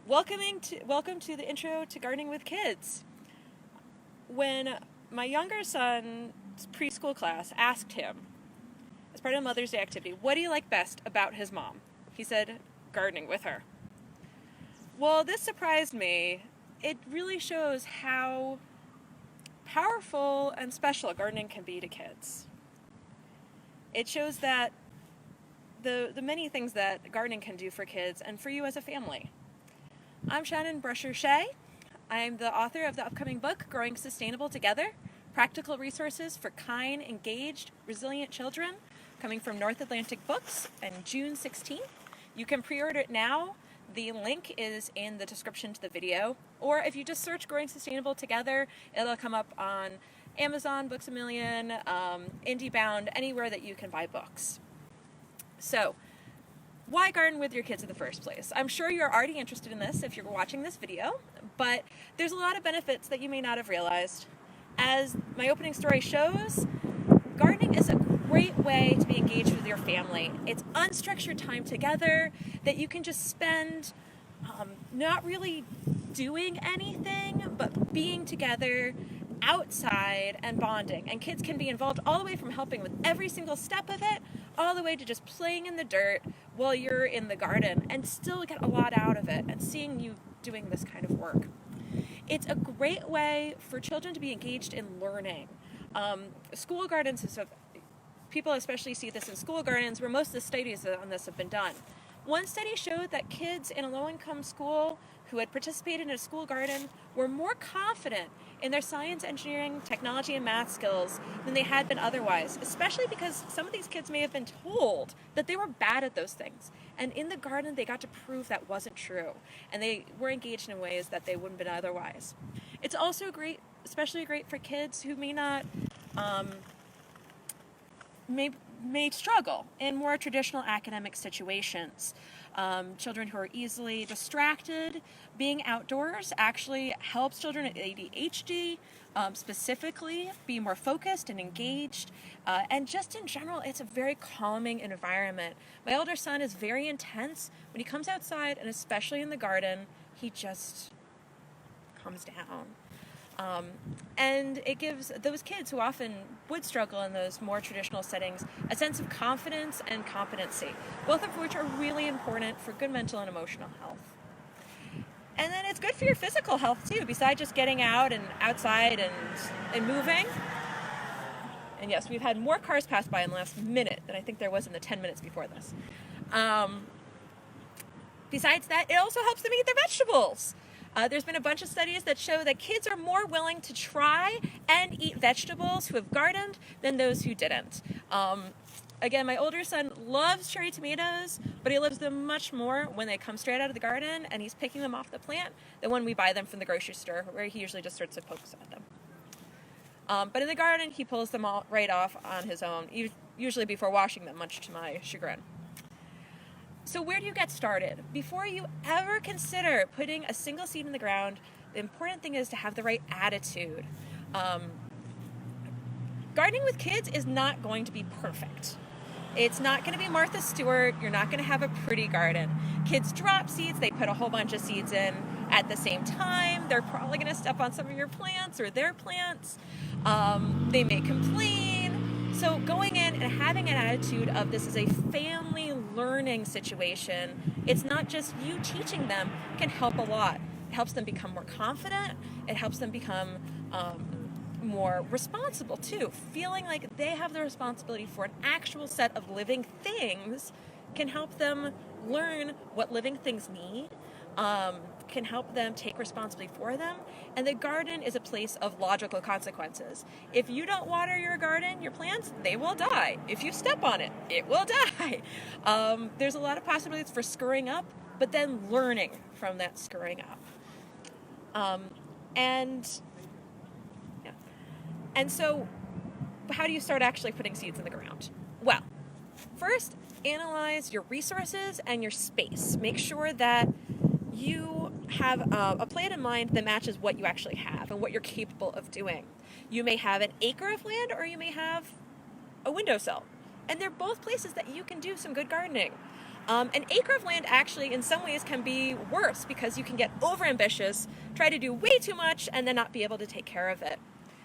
Welcome to the intro to Gardening with Kids. When my younger son's preschool class asked him, as part of a Mother's Day activity, what do you like best about his mom? He said, gardening with her. Well, this surprised me. It really shows how powerful and special gardening can be to kids. It shows that the many things that gardening can do for kids and for you as a family. I'm Shannon Brusher-Shea. I'm the author of the upcoming book, Growing Sustainable Together, Practical Resources for Kind, Engaged, Resilient Children, coming from North Atlantic Books on June 16th. You can pre-order it now. The link is in the description to the video. Or if you just search Growing Sustainable Together, it'll come up on Amazon, Books A Million, IndieBound, anywhere that you can buy books. So, why garden with your kids in the first place? I'm sure you're already interested in this if you're watching this video, but there's a lot of benefits that you may not have realized. As my opening story shows, gardening is a great way to be engaged with your family. It's unstructured time together that you can just spend not really doing anything, but being together outside and bonding. And kids can be involved all the way from helping with every single step of it, all the way to just playing in the dirt while you're in the garden and still get a lot out of it and seeing you doing this kind of work. It's a great way for children to be engaged in learning. School gardens, people especially see this in school gardens where most of the studies on this have been done. One study showed that kids in a low-income school who had participated in a school garden were more confident in their science, engineering, technology, and math skills than they had been otherwise, especially because some of these kids may have been told that they were bad at those things. And in the garden, they got to prove that wasn't true. And they were engaged in ways that they wouldn't have been otherwise. It's also great, especially great for kids who may not, may struggle in more traditional academic situations. Children who are easily distracted, being outdoors actually helps children with ADHD specifically be more focused and engaged. And just in general, it's a very calming environment. My older son is very intense. When he comes outside, and especially in the garden, he just calms down. And it gives those kids who often would struggle in those more traditional settings a sense of confidence and competency, both of which are really important for good mental and emotional health. And then it's good for your physical health too, besides just getting out and outside and moving. And yes, we've had more cars pass by in the last minute than I think there was in the 10 minutes before this. Besides that, it also helps them eat their vegetables. There's been a bunch of studies that show that kids are more willing to try and eat vegetables who have gardened than those who didn't. Again, my older son loves cherry tomatoes, but he loves them much more when they come straight out of the garden and he's picking them off the plant than when we buy them from the grocery store, where he usually just sorts of pokes at them. But in the garden, he pulls them all right off on his own, usually before washing them, much to my chagrin. So where do you get started? Before you ever consider putting a single seed in the ground, the important thing is to have the right attitude. Gardening with kids is not going to be perfect. It's not going to be Martha Stewart. You're not going to have a pretty garden. Kids drop seeds. They put a whole bunch of seeds in at the same time. They're probably going to step on some of your plants or their plants. They may complain. So going in and having an attitude of this is a family learning situation, it's not just you teaching them, can help a lot. It helps them become more confident. It helps them become more responsible too. Feeling like they have the responsibility for an actual set of living things can help them learn what living things need, can help them take responsibility for them. And the garden is a place of logical consequences. If you don't water your garden, your plants, they will die. If you step on it, it will die. There's a lot of possibilities for screwing up, but then learning from that screwing up. And so how do you start actually putting seeds in the ground? Well, first, analyze your resources and your space. Make sure that you have a plan in mind that matches what you actually have and what you're capable of doing. You may have an acre of land or you may have a windowsill. And they're both places that you can do some good gardening. An acre of land actually in some ways can be worse because you can get overambitious, try to do way too much, and then not be able to take care of it.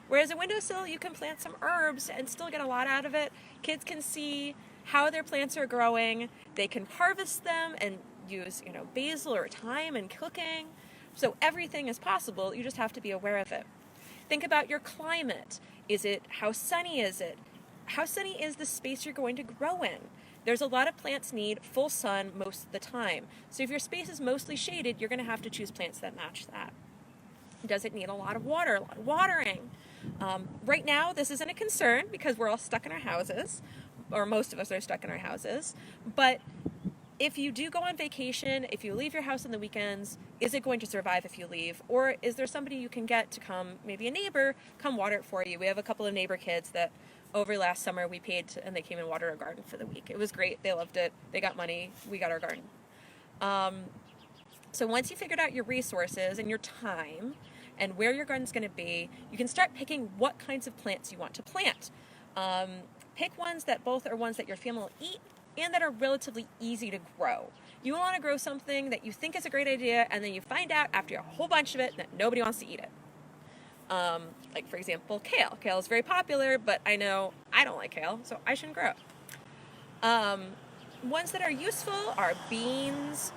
Whereas a windowsill, you can plant some herbs and still get a lot out of it. Kids can see how their plants are growing. They can harvest them and use, basil or thyme in cooking. So everything is possible. You just have to be aware of it. Think about your climate. How sunny is it? How sunny is the space you're going to grow in? There's a lot of plants need full sun most of the time. So if your space is mostly shaded, you're going to have to choose plants that match that. Does it need a lot of water, a lot of watering? Right now, this isn't a concern because we're all stuck in our houses, or most of us are stuck in our houses. But if you do go on vacation, if you leave your house on the weekends, is it going to survive if you leave? Or is there somebody you can get to come, maybe a neighbor, come water it for you? We have a couple of neighbor kids that over last summer we paid and they came and watered our garden for the week. It was great. They loved it. They got money. We got our garden. So once you figured out your resources and your time and where your garden's going to be, you can start picking what kinds of plants you want to plant. Pick ones that both are ones that your family will eat and that are relatively easy to grow. You want to grow something that you think is a great idea and then you find out after a whole bunch of it that nobody wants to eat it. Like, for example, kale. Kale is very popular, but I know I don't like kale, so I shouldn't grow it. Ones that are useful are beans,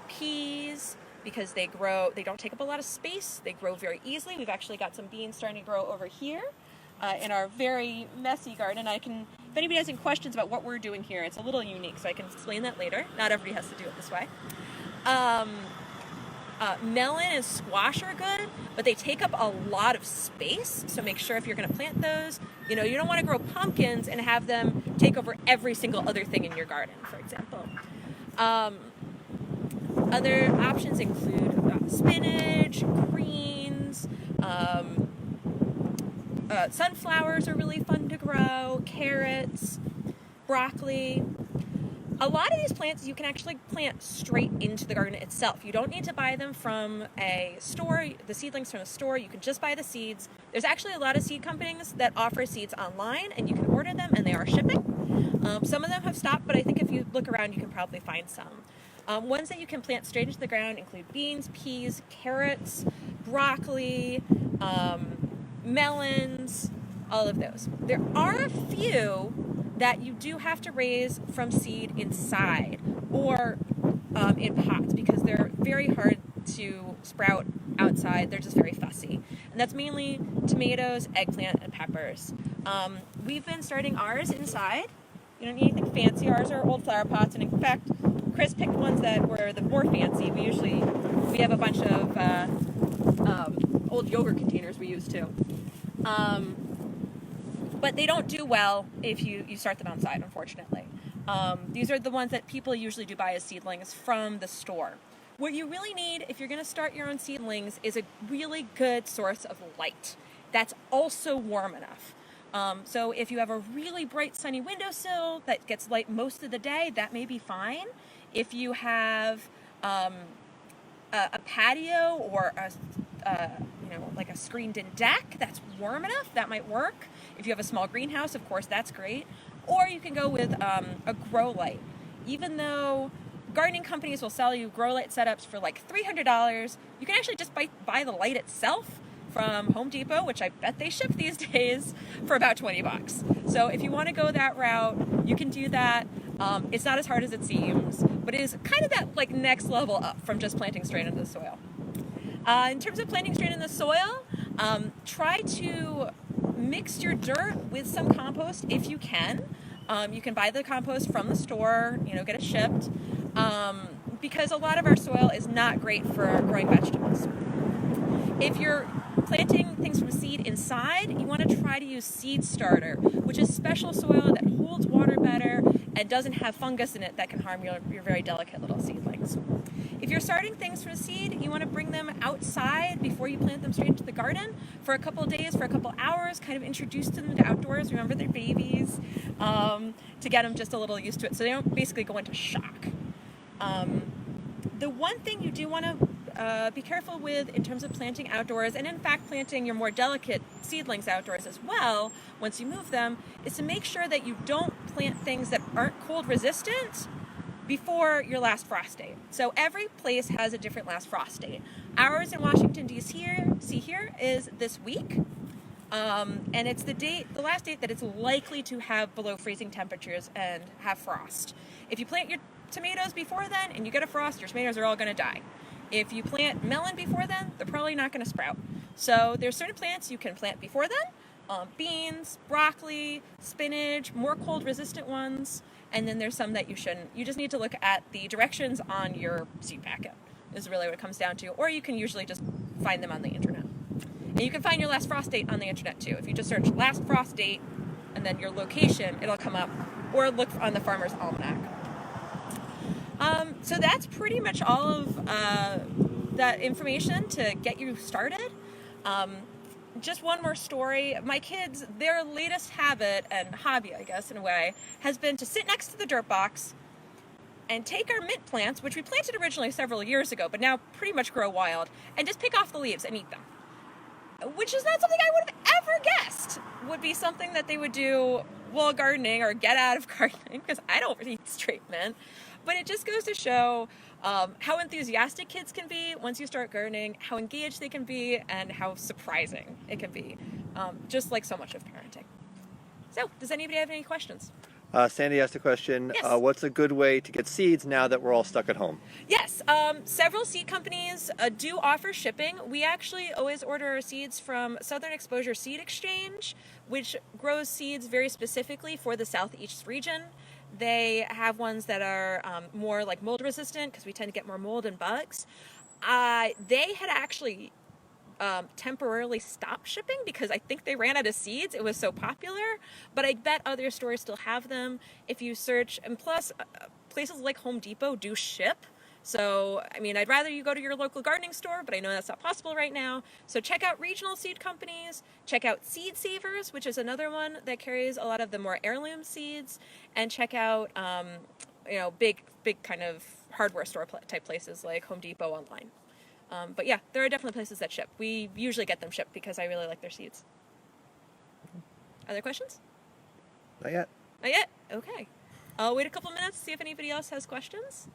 peas, because they don't take up a lot of space. They grow very easily. We've actually got some beans starting to grow over here in our very messy garden. If anybody has any questions about what we're doing here, it's a little unique, so I can explain that later. Not everybody has to do it this way. Melon and squash are good, but they take up a lot of space, so make sure if you're going to plant those, you don't want to grow pumpkins and have them take over every single other thing in your garden, for example. Other options include spinach, greens, sunflowers are really fun to grow, carrots, broccoli. A lot of these plants you can actually plant straight into the garden itself. You don't need to buy them from a store, the seedlings from a store. You can just buy the seeds. There's actually a lot of seed companies that offer seeds online, and you can order them, and they are shipping. Some of them have stopped, but I think if you look around, you can probably find some. Ones that you can plant straight into the ground include beans, peas, carrots, broccoli, melons, all of those. There are a few that you do have to raise from seed inside or in pots because they're very hard to sprout outside. They're just very fussy. And that's mainly tomatoes, eggplant, and peppers. We've been starting ours inside. You don't need anything fancy. Ours are old flower pots, and in fact, Chris picked ones that were the more fancy. We have a bunch of old yogurt containers we use too. But they don't do well if you start them outside, unfortunately. These are the ones that people usually do buy as seedlings from the store. What you really need if you're going to start your own seedlings is a really good source of light that's also warm enough. So if you have a really bright sunny windowsill that gets light most of the day, that may be fine. If you have a patio or like a screened-in deck that's warm enough, that might work. If you have a small greenhouse, of course, that's great. Or you can go with a grow light. Even though gardening companies will sell you grow light setups for like $300, you can actually just buy the light itself from Home Depot, which I bet they ship these days, for about $20. So if you want to go that route, you can do that. It's not as hard as it seems, but it is kind of that like next level up from just planting straight into the soil. In terms of planting straight in the soil, try to mix your dirt with some compost if you can. You can buy the compost from the store, get it shipped, because a lot of our soil is not great for growing vegetables. If you're planting things from seed inside, you want to try to use seed starter, which is special soil that holds water better and doesn't have fungus in it that can harm your very delicate little seedlings. If you're starting things from seed, you want to bring them outside before you plant them straight into the garden for a couple of days, for a couple of hours, kind of introduce them to outdoors. Remember, they're babies, to get them just a little used to it so they don't basically go into shock. The one thing you do want to be careful with in terms of planting outdoors, and in fact planting your more delicate seedlings outdoors as well once you move them, is to make sure that you don't plant things that aren't cold resistant before your last frost date. So every place has a different last frost date. Ours in Washington, D.C. here is this week. And it's the last date that it's likely to have below freezing temperatures and have frost. If you plant your tomatoes before then and you get a frost, your tomatoes are all going to die. If you plant melon before then, they're probably not going to sprout. So there's certain plants you can plant before then. Beans, broccoli, spinach, more cold resistant ones. And then there's some that you shouldn't. You just need to look at the directions on your seed packet is really what it comes down to. Or you can usually just find them on the internet. And you can find your last frost date on the internet too. If you just search last frost date and then your location, it'll come up. Or look on the Farmer's Almanac. So that's pretty much all of that information to get you started. Just one more story. My kids, their latest habit and hobby, I guess, in a way, has been to sit next to the dirt box and take our mint plants, which we planted originally several years ago, but now pretty much grow wild, and just pick off the leaves and eat them. Which is not something I would have ever guessed would be something that they would do while gardening or get out of gardening, because I don't eat straight mint. But it just goes to show how enthusiastic kids can be once you start gardening, how engaged they can be, and how surprising it can be, just like so much of parenting. So, does anybody have any questions? Sandy asked a question. Yes. What's a good way to get seeds now that we're all stuck at home? Yes, several seed companies do offer shipping. We actually always order our seeds from Southern Exposure Seed Exchange, which grows seeds very specifically for the Southeast region. They have ones that are more like mold resistant because we tend to get more mold and bugs. They had actually temporarily stopped shipping because I think they ran out of seeds. It was so popular, but I bet other stores still have them if you search. And plus, places like Home Depot do ship. So, I mean, I'd rather you go to your local gardening store, but I know that's not possible right now. So check out regional seed companies, check out Seed Savers, which is another one that carries a lot of the more heirloom seeds, and check out, big kind of hardware store type places like Home Depot online. But yeah, there are definitely places that ship. We usually get them shipped because I really like their seeds. Other questions? Not yet. Not yet? Okay. I'll wait a couple minutes to see if anybody else has questions.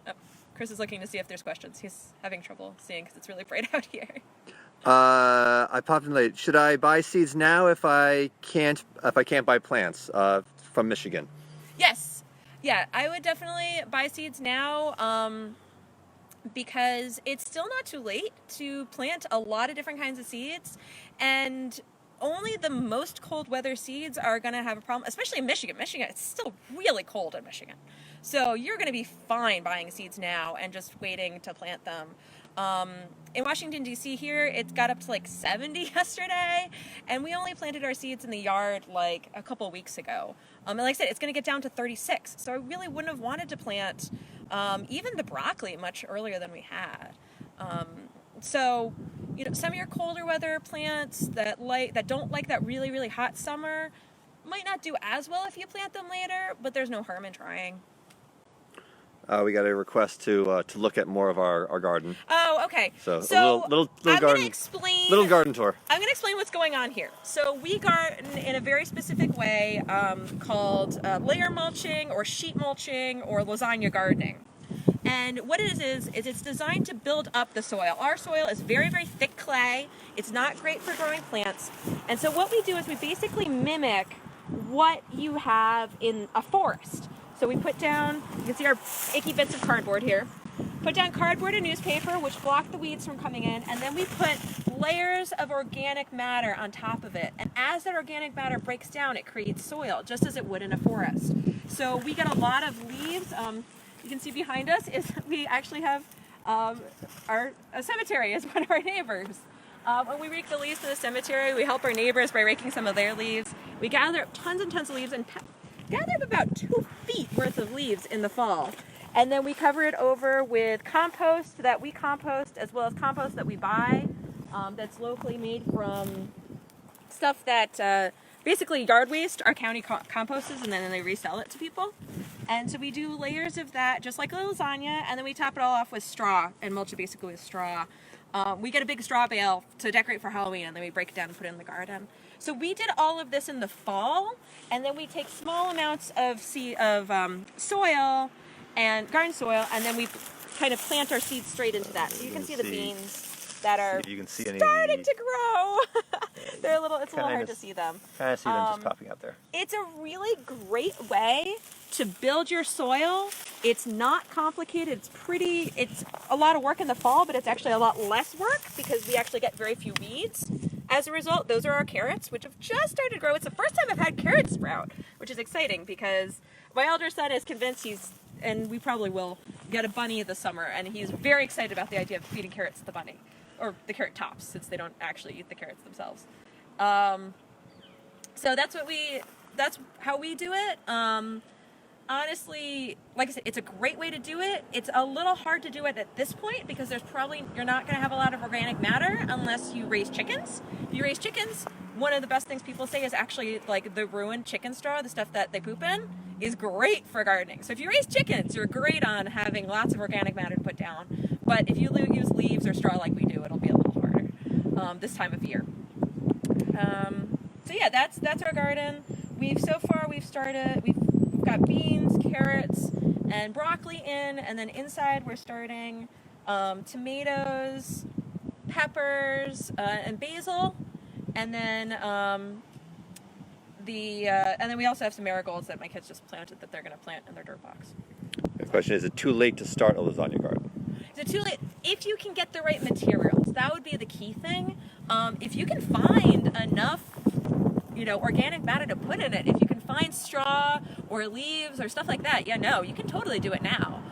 Oh, Chris is looking to see if there's questions. He's having trouble seeing because it's really bright out here. I popped in late. Should I buy seeds now if I can't buy plants from Michigan? Yes. Yeah, I would definitely buy seeds now. Because it's still not too late to plant a lot of different kinds of seeds, and only the most cold weather seeds are going to have a problem, especially in Michigan. Michigan, it's still really cold in Michigan. So you're going to be fine buying seeds now and just waiting to plant them. In Washington, D.C. here, it got up to like 70 yesterday, and we only planted our seeds in the yard like a couple weeks ago. And like I said, it's going to get down to 36, so I really wouldn't have wanted to plant even the broccoli much earlier than we had. So, some of your colder weather plants that don't like that really, really hot summer might not do as well if you plant them later, but there's no harm in trying. We got a request to look at more of our garden. Oh, okay. So a little garden tour. I'm going to explain what's going on here. So we garden in a very specific way called layer mulching or sheet mulching or lasagna gardening. And what it is it's designed to build up the soil. Our soil is very, very thick clay. It's not great for growing plants. And so what we do is we basically mimic what you have in a forest. So we put down, you can see our icky bits of cardboard here. Put down cardboard and newspaper, which block the weeds from coming in, and then we put layers of organic matter on top of it. And as that organic matter breaks down, it creates soil, just as it would in a forest. So we get a lot of leaves. You can see behind us is we actually have a cemetery as one of our neighbors. When we rake the leaves to the cemetery, we help our neighbors by raking some of their leaves. We gather up tons and tons of leaves and gather up about 2 feet worth of leaves in the fall. And then we cover it over with compost that we compost, as well as compost that we buy that's locally made from stuff that basically yard waste our county composes, and then they resell it to people. And so we do layers of that, just like a lasagna, and then we top it all off with straw and mulch it basically with straw. We get a big straw bale to decorate for Halloween, and then we break it down and put it in the garden. So we did all of this in the fall, and then we take small amounts of soil and garden soil, and then we kind of plant our seeds straight into that. So you can see the beans that are you can see starting to grow. They're it's a little hard to see them. Kind of see them just popping up there. It's a really great way to build your soil. It's not complicated. It's a lot of work in the fall, but it's actually a lot less work because we actually get very few weeds. As a result, those are our carrots, which have just started to grow. It's the first time I've had carrots sprout, which is exciting because my elder son is convinced and we probably will get a bunny this summer, and he's very excited about the idea of feeding carrots to the bunny, or the carrot tops, since they don't actually eat the carrots themselves. So that's how we do it. Honestly, like I said, it's a great way to do it. It's a little hard to do it at this point because you're not going to have a lot of organic matter unless you raise chickens. If you raise chickens, one of the best things people say is actually like the ruined chicken straw, the stuff that they poop in, is great for gardening. So if you raise chickens, you're great on having lots of organic matter to put down. But if you use leaves or straw like we do, it'll be a little harder this time of year. So yeah, that's our garden. We've got beans, carrots, and broccoli in, and then inside we're starting tomatoes, peppers, and basil, and then and then we also have some marigolds that my kids just planted that they're going to plant in their dirt box. The question is it too late to start a lasagna garden? Is it too late? If you can get the right materials, that would be the key thing. If you can find enough, organic matter to put in it, if you can find straw or leaves or stuff like that, you can totally do it now.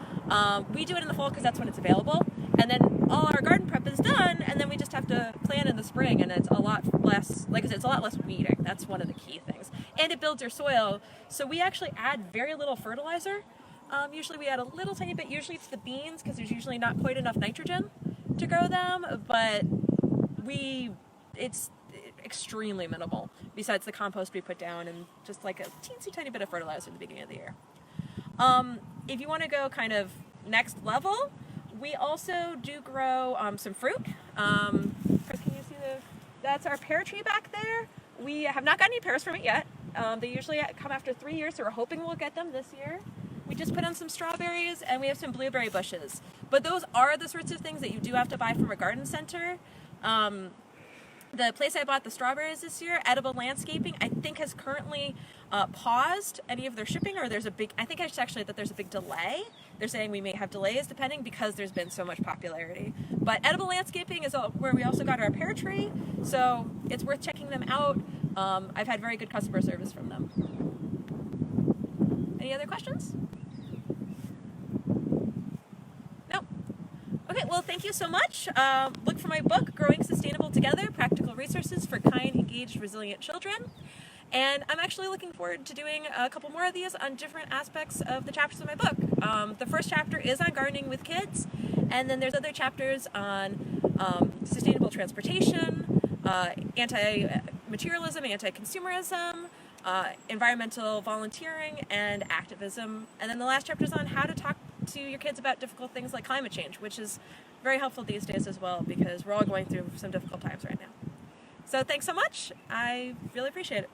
We do it in the fall because that's when it's available, and then all our garden prep is done, and then we just have to plant in the spring, and it's a lot less, like I said, it's a lot less weeding. That's one of the key things. And it builds your soil, so we actually add very little fertilizer. Usually we add a little tiny bit, usually it's the beans, because there's usually not quite enough nitrogen to grow them, but it's extremely minimal, besides the compost we put down and just like a teensy tiny bit of fertilizer at the beginning of the year. If you want to go kind of next level, we also do grow some fruit. Chris, can you see that's our pear tree back there. We have not gotten any pears from it yet. They usually come after 3 years, so we're hoping we'll get them this year. We just put on some strawberries, and we have some blueberry bushes. But those are the sorts of things that you do have to buy from a garden center. The place I bought the strawberries this year, Edible Landscaping, I think has currently paused any of their shipping, or I think it's actually that there's a big delay. They're saying we may have delays depending because there's been so much popularity. But Edible Landscaping is where we also got our pear tree, so it's worth checking them out. I've had very good customer service from them. Any other questions? No? Okay, well, thank you so much. Look for my book, Growing Sustainable Together, Practical Resources for Kind, Engaged, Resilient Children. And I'm actually looking forward to doing a couple more of these on different aspects of the chapters of my book. The first chapter is on gardening with kids, and then there's other chapters on sustainable transportation, anti-materialism, anti-consumerism, environmental volunteering, and activism. And then the last chapter is on how to talk to your kids about difficult things like climate change, which is very helpful these days as well because we're all going through some difficult times right now. So thanks so much. I really appreciate it.